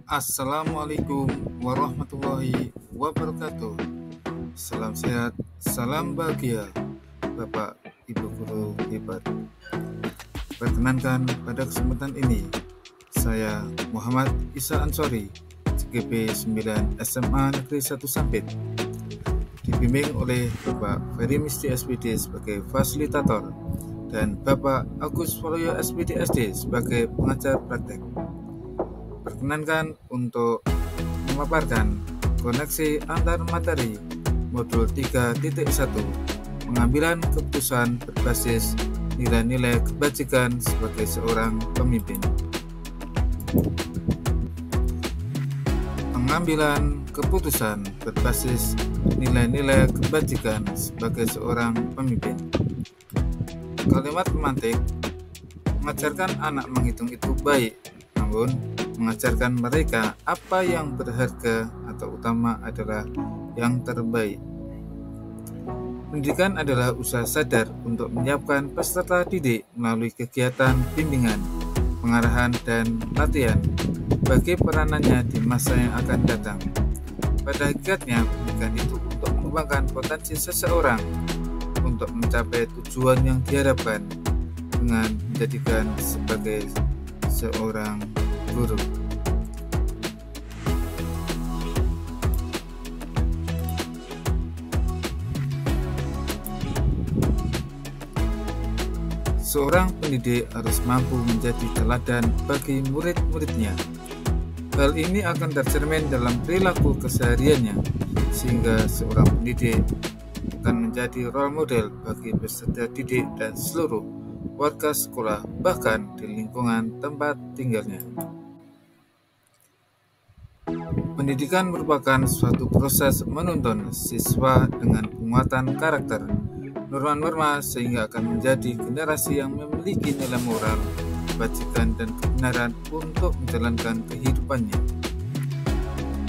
Assalamualaikum warahmatullahi wabarakatuh. Salam sehat, salam bahagia, Bapak Ibu Guru hebat. Perkenankan pada kesempatan ini, saya Muhammad Isa Ansori, CGP 9 SMA Negeri 1 Sampit, dibimbing oleh Bapak Ferry Misti SPD sebagai fasilitator dan Bapak Agus Waluyo SPD SD sebagai pengajar praktek. Perkenankan untuk memaparkan koneksi antar materi modul 3.1 pengambilan keputusan berbasis nilai-nilai kebajikan sebagai seorang pemimpin. Pengambilan keputusan berbasis nilai-nilai kebajikan sebagai seorang pemimpin. Kalimat pemantik mengajarkan anak menghitung itu baik, namun mengajarkan mereka apa yang berharga atau utama adalah yang terbaik. Pendidikan adalah usaha sadar untuk menyiapkan peserta didik melalui kegiatan bimbingan, pengarahan, dan latihan bagi peranannya di masa yang akan datang. Pada hakikatnya, pendidikan itu untuk mengembangkan potensi seseorang untuk mencapai tujuan yang diharapkan dengan menjadikan sebagai seorang guru. Seorang pendidik harus mampu menjadi teladan bagi murid-muridnya. Hal ini akan tercermin dalam perilaku kesehariannya, sehingga seorang pendidik akan menjadi role model bagi peserta didik dan seluruh warga sekolah, bahkan di lingkungan tempat tinggalnya. Pendidikan merupakan suatu proses menuntun siswa dengan penguatan karakter, norma-norma sehingga akan menjadi generasi yang memiliki nilai moral, kebajikan, dan kebenaran untuk menjalankan kehidupannya.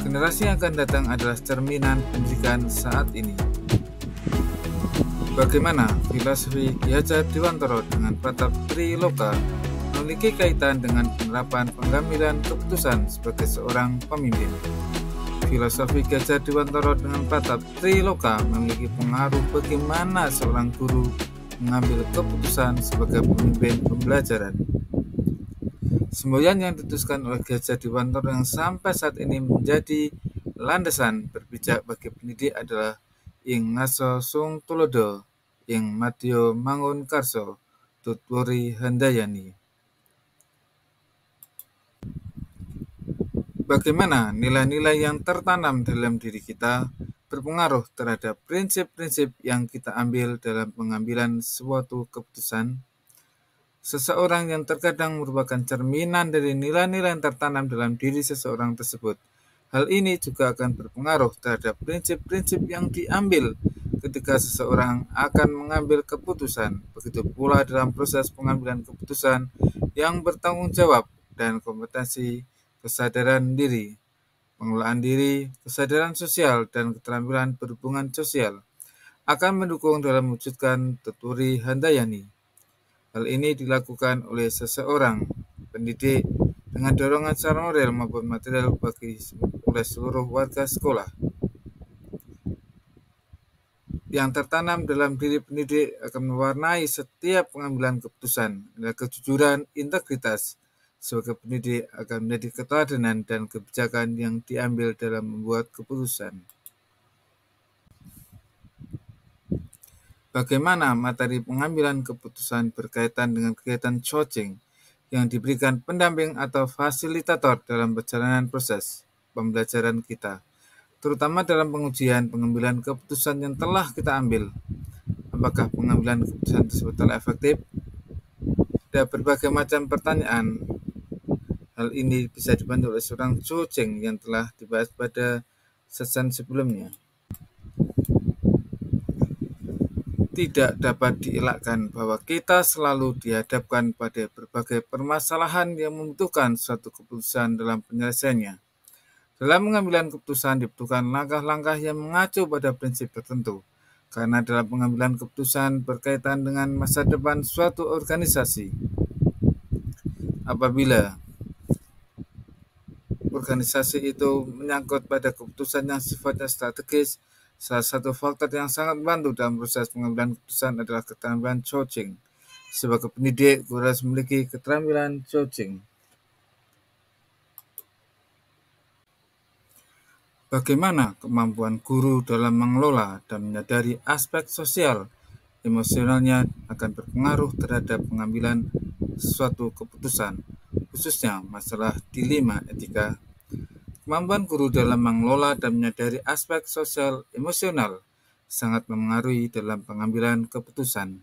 Generasi yang akan datang adalah cerminan pendidikan saat ini. Bagaimana filosofi Ki Hajar Dewantara dengan Pratap Triloka memiliki kaitan dengan penerapan pengambilan keputusan sebagai seorang pemimpin. Filosofi Ki Hajar Dewantara dengan Pratap Triloka memiliki pengaruh bagaimana seorang guru mengambil keputusan sebagai pemimpin pembelajaran. Semboyan yang dituliskan oleh Ki Hajar Dewantara yang sampai saat ini menjadi landasan berpijak bagi pendidik adalah ing ngaso sung tulodo, ing madya mangun karso, tutwuri handayani. Bagaimana nilai-nilai yang tertanam dalam diri kita berpengaruh terhadap prinsip-prinsip yang kita ambil dalam pengambilan suatu keputusan. Seseorang yang terkadang merupakan cerminan dari nilai-nilai yang tertanam dalam diri seseorang tersebut. Hal ini juga akan berpengaruh terhadap prinsip-prinsip yang diambil ketika seseorang akan mengambil keputusan. Begitu pula dalam proses pengambilan keputusan yang bertanggung jawab dan kompetensi kesadaran diri, pengelolaan diri, kesadaran sosial, dan keterampilan berhubungan sosial akan mendukung dalam mewujudkan tutwuri handayani. Hal ini dilakukan oleh seseorang pendidik dengan dorongan secara moral maupun material oleh seluruh warga sekolah. Yang tertanam dalam diri pendidik akan mewarnai setiap pengambilan keputusan. Nilai kejujuran, integritas sebagai pendidik akan menjadi keteladanan dan kebijakan yang diambil dalam membuat keputusan. Bagaimana materi pengambilan keputusan berkaitan dengan kegiatan coaching yang diberikan pendamping atau fasilitator dalam perjalanan proses pembelajaran kita, terutama dalam pengujian pengambilan keputusan yang telah kita ambil. Apakah pengambilan keputusan tersebut telah efektif? Ada berbagai macam pertanyaan. Hal ini bisa dibantu oleh seorang coaching yang telah dibahas pada sesi sebelumnya. Tidak dapat dielakkan bahwa kita selalu dihadapkan pada berbagai permasalahan yang membutuhkan suatu keputusan dalam penyelesaiannya. Dalam pengambilan keputusan dibutuhkan langkah-langkah yang mengacu pada prinsip tertentu, karena dalam pengambilan keputusan berkaitan dengan masa depan suatu organisasi. Apabila organisasi itu menyangkut pada keputusan yang sifatnya strategis, salah satu faktor yang sangat membantu dalam proses pengambilan keputusan adalah keterampilan coaching. Sebagai pendidik, guru harus memiliki keterampilan coaching. Bagaimana kemampuan guru dalam mengelola dan menyadari aspek sosial emosionalnya akan berpengaruh terhadap pengambilan suatu keputusan, khususnya masalah dilema etika. Kemampuan guru dalam mengelola dan menyadari aspek sosial emosional sangat mempengaruhi dalam pengambilan keputusan.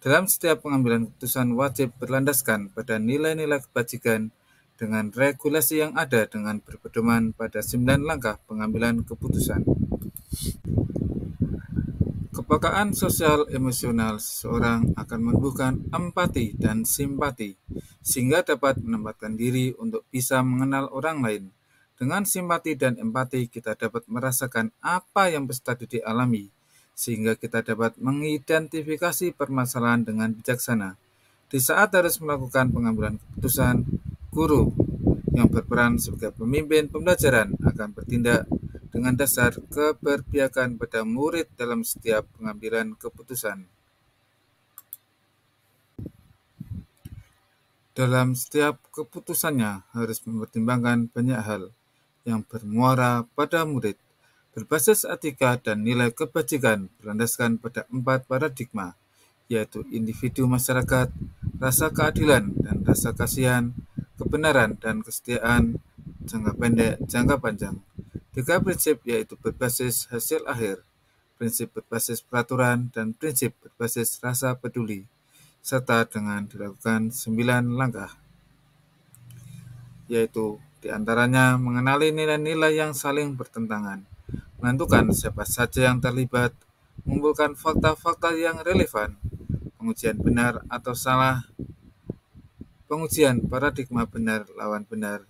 Dalam setiap pengambilan keputusan wajib berlandaskan pada nilai-nilai kebajikan dengan regulasi yang ada dengan berpedoman pada 9 langkah pengambilan keputusan. Kepekaan sosial emosional seseorang akan menumbuhkan empati dan simpati, sehingga dapat menempatkan diri untuk bisa mengenal orang lain. Dengan simpati dan empati, kita dapat merasakan apa yang peserta didik alami, sehingga kita dapat mengidentifikasi permasalahan dengan bijaksana. Di saat harus melakukan pengambilan keputusan, guru yang berperan sebagai pemimpin pembelajaran akan bertindak dengan dasar keberpihakan pada murid dalam setiap pengambilan keputusan. Dalam setiap keputusannya harus mempertimbangkan banyak hal yang bermuara pada murid, berbasis etika dan nilai kebajikan berlandaskan pada 4 paradigma, yaitu individu masyarakat, rasa keadilan dan rasa kasihan, kebenaran dan kesetiaan, jangka pendek, jangka panjang. 3 prinsip yaitu berbasis hasil akhir, prinsip berbasis peraturan, dan prinsip berbasis rasa peduli, serta dengan dilakukan 9 langkah, yaitu diantaranya mengenali nilai-nilai yang saling bertentangan, menentukan siapa saja yang terlibat, mengumpulkan fakta-fakta yang relevan, pengujian benar atau salah, pengujian paradigma benar lawan benar,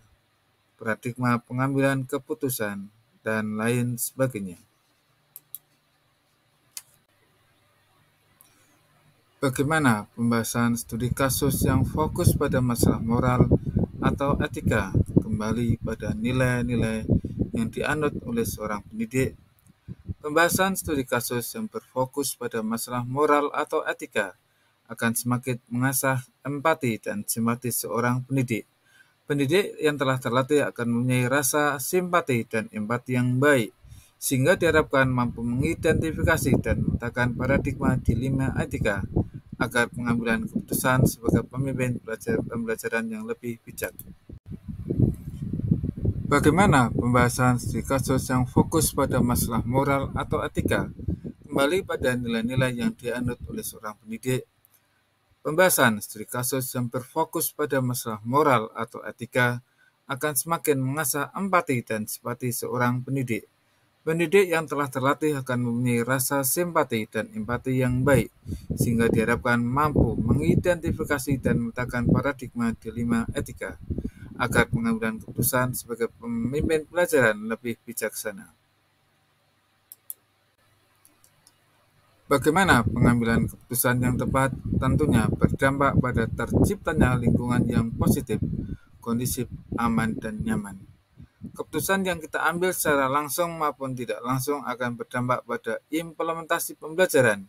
paradigma pengambilan keputusan, dan lain sebagainya. Bagaimana pembahasan studi kasus yang fokus pada masalah moral atau etika kembali pada nilai-nilai yang dianut oleh seorang pendidik? Pembahasan studi kasus yang berfokus pada masalah moral atau etika akan semakin mengasah empati dan simpati seorang pendidik. Pendidik yang telah terlatih akan mempunyai rasa simpati dan empati yang baik, sehingga diharapkan mampu mengidentifikasi dan memetakan paradigma dilema etika agar pengambilan keputusan sebagai pemimpin pembelajaran yang lebih bijak. Bagaimana pembahasan studi kasus yang fokus pada masalah moral atau etika kembali pada nilai-nilai yang dianut oleh seorang pendidik? Pembahasan studi kasus yang berfokus pada masalah moral atau etika akan semakin mengasah empati dan simpati seorang pendidik. Pendidik yang telah terlatih akan mempunyai rasa simpati dan empati yang baik, sehingga diharapkan mampu mengidentifikasi dan memetakan paradigma dilema etika agar pengambilan keputusan sebagai pemimpin pelajaran lebih bijaksana. Bagaimana pengambilan keputusan yang tepat tentunya berdampak pada terciptanya lingkungan yang positif, kondusif, aman, dan nyaman. Keputusan yang kita ambil secara langsung maupun tidak langsung akan berdampak pada implementasi pembelajaran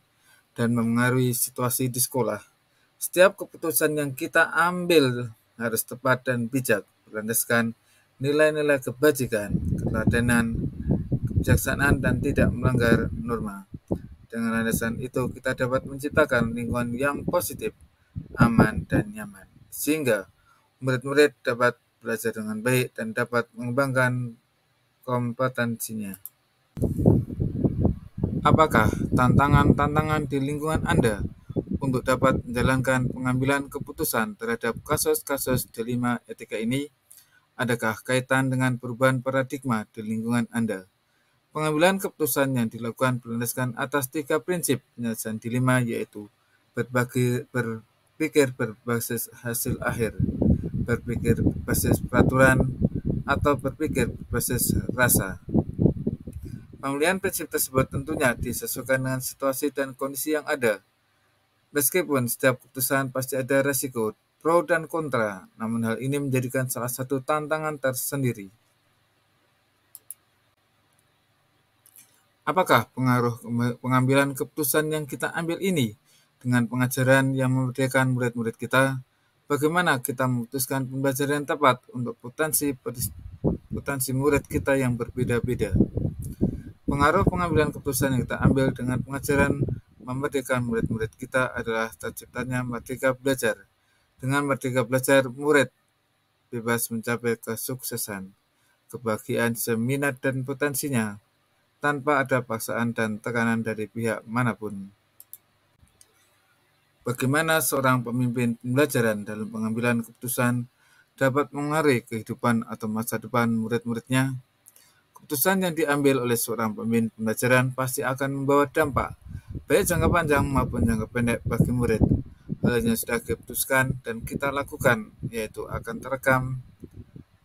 dan mempengaruhi situasi di sekolah. Setiap keputusan yang kita ambil harus tepat dan bijak, berlandaskan nilai-nilai kebajikan, ketelatenan, kebijaksanaan, dan tidak melanggar norma. Dengan landasan itu, kita dapat menciptakan lingkungan yang positif, aman, dan nyaman, sehingga murid-murid dapat belajar dengan baik dan dapat mengembangkan kompetensinya. Apakah tantangan-tantangan di lingkungan Anda untuk dapat menjalankan pengambilan keputusan terhadap kasus-kasus dilema etika ini? Adakah kaitan dengan perubahan paradigma di lingkungan Anda? Pengambilan keputusan yang dilakukan berlandaskan atas 3 prinsip penyelesaian dilema, yaitu berpikir berbasis hasil akhir, berpikir berbasis peraturan, atau berpikir berbasis rasa. Pemilihan prinsip tersebut tentunya disesuaikan dengan situasi dan kondisi yang ada. Meskipun setiap keputusan pasti ada resiko pro dan kontra, namun hal ini menjadikan salah satu tantangan tersendiri. Apakah pengaruh pengambilan keputusan yang kita ambil ini dengan pengajaran yang memerdekakan murid-murid kita? Bagaimana kita memutuskan pembelajaran yang tepat untuk potensi murid kita yang berbeda-beda? Pengaruh pengambilan keputusan yang kita ambil dengan pengajaran memerdekakan murid-murid kita adalah terciptanya merdeka belajar. Dengan merdeka belajar, murid bebas mencapai kesuksesan, kebahagiaan seminat dan potensinya, tanpa ada paksaan dan tekanan dari pihak manapun. Bagaimana seorang pemimpin pembelajaran dalam pengambilan keputusan dapat mengaruhi kehidupan atau masa depan murid-muridnya? Keputusan yang diambil oleh seorang pemimpin pembelajaran pasti akan membawa dampak, baik jangka panjang maupun jangka pendek bagi murid. Hal yang sudah diputuskan dan kita lakukan, yaitu akan terekam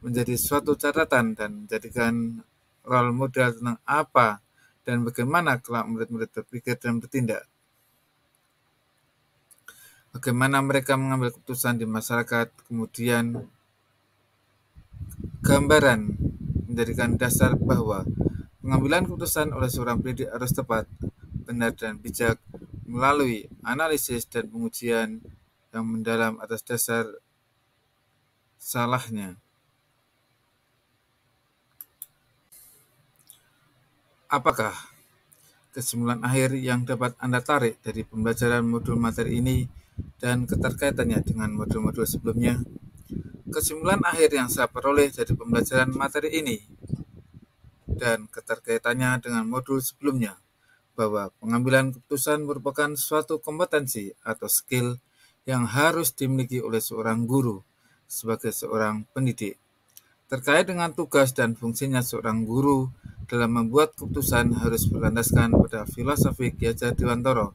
menjadi suatu catatan dan menjadikan role model tentang apa dan bagaimana kelak murid-murid berpikir dan bertindak. Bagaimana mereka mengambil keputusan di masyarakat, kemudian gambaran menjadikan dasar bahwa pengambilan keputusan oleh seorang pendidik harus tepat, benar dan bijak melalui analisis dan pengujian yang mendalam atas dasar salahnya. Apakah kesimpulan akhir yang dapat Anda tarik dari pembelajaran modul materi ini dan keterkaitannya dengan modul-modul sebelumnya? Kesimpulan akhir yang saya peroleh dari pembelajaran materi ini dan keterkaitannya dengan modul sebelumnya, bahwa pengambilan keputusan merupakan suatu kompetensi atau skill yang harus dimiliki oleh seorang guru sebagai seorang pendidik. Terkait dengan tugas dan fungsinya seorang guru dalam membuat keputusan harus berlandaskan pada filosofi Ki Hajar Dewantara,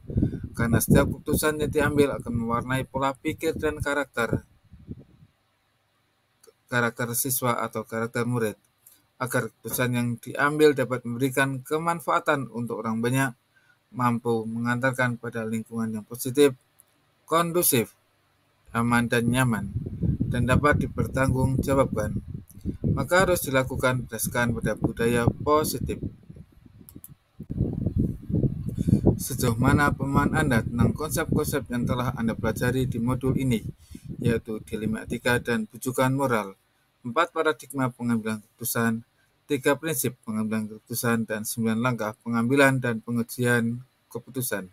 karena setiap keputusan yang diambil akan mewarnai pola pikir dan karakter siswa atau karakter murid. Agar keputusan yang diambil dapat memberikan kemanfaatan untuk orang banyak, mampu mengantarkan pada lingkungan yang positif, kondusif, aman dan nyaman, dan dapat dipertanggungjawabkan, maka harus dilakukan berdasarkan pada budaya positif. Sejauh mana pemahaman Anda tentang konsep-konsep yang telah Anda pelajari di modul ini, yaitu dilema etika dan bujukan moral, 4 paradigma pengambilan keputusan, 3 prinsip pengambilan keputusan, dan 9 langkah pengambilan dan pengujian keputusan.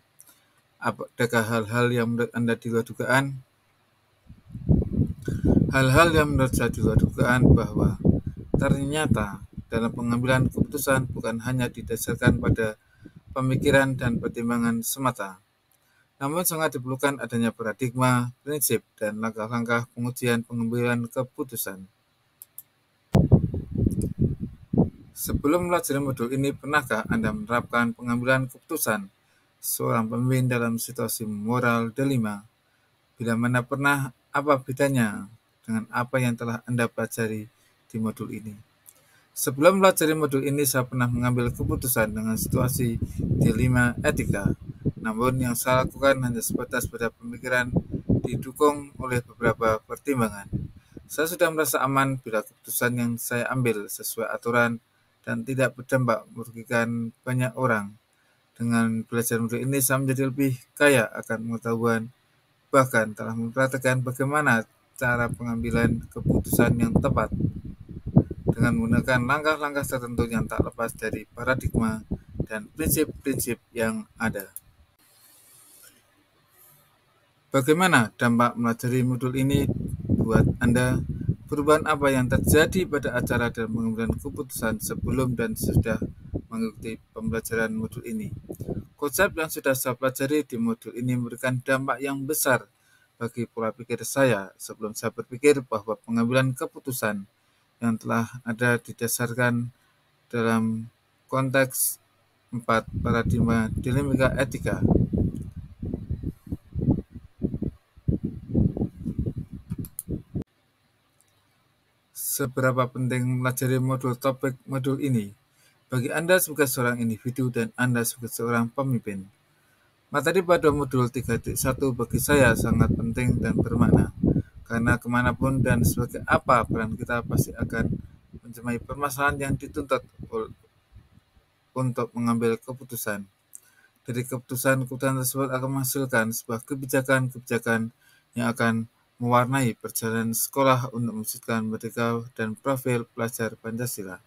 Adakah hal-hal yang menurut Anda di luar dugaan? Hal-hal yang menurut saya di luar dugaan bahwa ternyata dalam pengambilan keputusan bukan hanya didasarkan pada pemikiran dan pertimbangan semata, namun sangat diperlukan adanya paradigma, prinsip, dan langkah-langkah pengujian pengambilan keputusan. Sebelum mempelajari modul ini, pernahkah Anda menerapkan pengambilan keputusan seorang pemimpin dalam situasi moral dilema? Bila mana pernah, apa bedanya dengan apa yang telah Anda pelajari di modul ini? Sebelum mempelajari modul ini, saya pernah mengambil keputusan dengan situasi dilema etika. Namun yang saya lakukan hanya sebatas pada pemikiran didukung oleh beberapa pertimbangan. Saya sudah merasa aman bila keputusan yang saya ambil sesuai aturan dan tidak berdampak merugikan banyak orang. Dengan belajar modul ini, saya menjadi lebih kaya akan pengetahuan, bahkan telah mempraktikkan bagaimana cara pengambilan keputusan yang tepat dengan menggunakan langkah-langkah tertentu yang tak lepas dari paradigma dan prinsip-prinsip yang ada. Bagaimana dampak mempelajari modul ini buat Anda? Perubahan apa yang terjadi pada acara dalam pengambilan keputusan sebelum dan sesudah mengikuti pembelajaran modul ini? Konsep yang sudah saya pelajari di modul ini memberikan dampak yang besar bagi pola pikir saya sebelum saya berpikir bahwa pengambilan keputusan yang telah ada didasarkan dalam konteks 4 paradigma dilema etika. Seberapa penting mempelajari topik modul ini bagi Anda sebagai seorang individu dan Anda sebagai seorang pemimpin? Materi pada modul 3.1 bagi saya sangat penting dan bermakna, Karena kemanapun dan sebagai apa peran kita pasti akan menjamai permasalahan yang dituntut untuk mengambil keputusan. Dari keputusan-keputusan tersebut akan menghasilkan sebuah kebijakan-kebijakan yang akan mewarnai perjalanan sekolah untuk mewujudkan merdeka dan profil pelajar Pancasila.